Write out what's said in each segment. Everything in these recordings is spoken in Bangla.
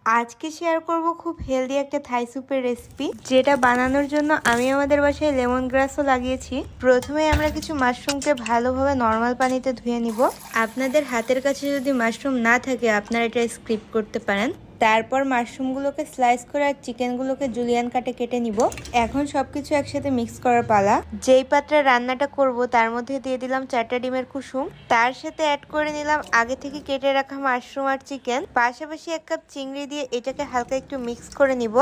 আজকে শেয়ার করব খুব হেলদি একটা থাই স্যুপের রেসিপি, যেটা বানানোর জন্য আমি আমাদের বাসায় লেমন গ্রাসও লাগিয়েছি। প্রথমে আমরা কিছু মাশরুমকে ভালোভাবে নর্মাল পানিতে ধুয়ে নিব। আপনাদের হাতের কাছে যদি মাশরুম না থাকে আপনারা এটা স্কিপ করতে পারেন। তারপর মাশরুমগুলোকে স্লাইস করে আর চিকেনগুলোকে জুলিয়ান কাটে কেটে নিব। এখন সবকিছু একসাথে মিক্স করার পালা। যেই পাত্রে রান্নাটা করব তার মধ্যে দিয়ে দিলাম 4টা ডিমের কুসুম। তার সাথে অ্যাড করে নিলাম আগে থেকে কেটে রাখা মাশরুম আর চিকেন। পাশাপাশি 1 কাপ চিংড়ি দিয়ে এটাকে হালকা একটু মিক্স করে নিব।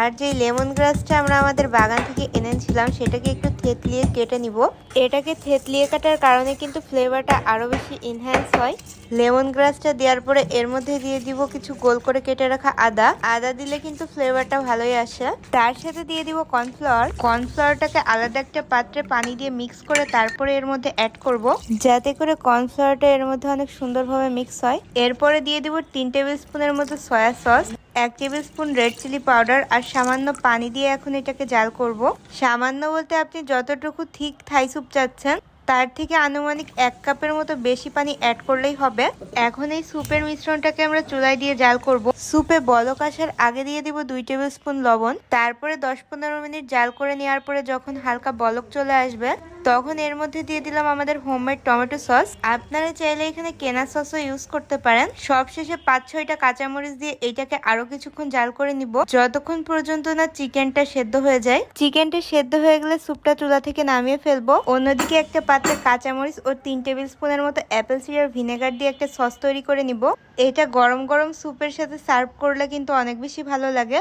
আর যে লেমন গ্রাসটা আমরা আমাদের বাগান থেকে এনেছিলাম সেটাকে একটু থেতলিয়ে কেটে নিব। এটাকে থেতলিয়ে কাটার কারণে কিন্তু ফ্লেভারটা আরো বেশি এনহ্যান্স হয়। লেমন গ্রাসটা দেওয়ার পরে এর মধ্যে দিয়ে দিব কিছু গোল করে কেটে রাখা আদা দিলে কিন্তু ফ্লেভারটা ভালোই আসে। তার সাথে দিয়ে দিব কর্নফ্লাওয়ারটাকে আলাদা একটা পাত্রে পানি দিয়ে মিক্স করে তারপরে এর মধ্যে অ্যাড করব, যাতে করে কর্নফ্লাওয়ারটা এর মধ্যে অনেক সুন্দরভাবে মিক্স হয়। এরপরে দিয়ে দিব 3 টেবিল স্পুনের মতো soy sauce, 1 table spoon red chili powder আর সামান্য পানি দিয়ে এখন এটাকে জাল করব। সামান্য বলতে আপনি যতটুকু থিক থাই স্যুপ চাচ্ছেন তার থেকে আনুমানিক 1 কাপের মতো বেশি পানি অ্যাড করলেই হবে। এখন এই স্যুপের মিশ্রণটাকে আমরা চুলায় দিয়ে জাল করব। স্যুপে বলক আসার আগে দিয়ে দিব 2 টেবিল স্পুন লবণ। তারপরে 10-15 মিনিট জাল করে নেওয়ার পরে যখন হালকা বলক চলে আসবে তখন এর মধ্যে দিয়ে দিলাম আমাদের হোমমেড টমেটো সস। আপনারা চাইলে এখানে কেনা সসও ইউজ করতে পারেন। সবশেষে 5-6টা কাঁচামরিচ দিয়ে এইটাকে আরো কিছুক্ষণ জাল করে নিব, যতক্ষণ পর্যন্ত না চিকেনটা সেদ্ধ হয়ে যায়। চিকেনটা সেদ্ধ হয়ে গেলে স্যুপটা চুলা থেকে নামিয়ে ফেলবো। অন্যদিকে একটা পাত্রে কাঁচামরিচ ও 3 টেবিল স্পুনের মতো অ্যাপেল সিডার ভিনেগার দিয়ে একটা সস তৈরি করে নিব। এটা গরম গরম স্যুপের সাথে সার্ভ করলে কিন্তু অনেক বেশি ভালো লাগে।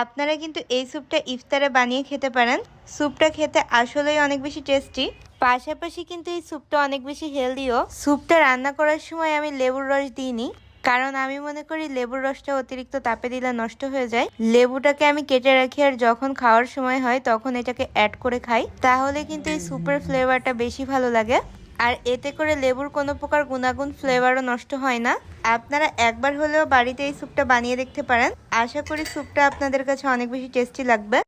আপনারা কিন্তু এই স্যুপটা ইফতারে বানিয়ে খেতে পারেন। স্যুপটা খেতে আসলেই অনেক বেশি টেস্টি। পাশাপাশি কিন্তু এই স্যুপটা অনেক বেশি হেলদিও। স্যুপটা রান্না করার সময় আমি লেবুর রস দিইনি, কারণ আমি মনে করি লেবুর রসটা অতিরিক্ত তাপে দিলে নষ্ট হয়ে যায়। লেবুটাকে আমি কেটে রাখি আর যখন খাওয়ার সময় হয় তখন এটাকে অ্যাড করে খাই, তাহলে কিন্তু এই স্যুপের ফ্লেভারটা বেশি ভালো লাগে। আর এতে করে লেবুর কোনো প্রকার গুণাগুণ ফ্লেভারও নষ্ট হয় না। আপনারা একবার হলেও বাড়িতে এই স্যুপটা বানিয়ে দেখতে পারেন। আশা করি স্যুপটা আপনাদের কাছে অনেক বেশি টেস্টি লাগবে।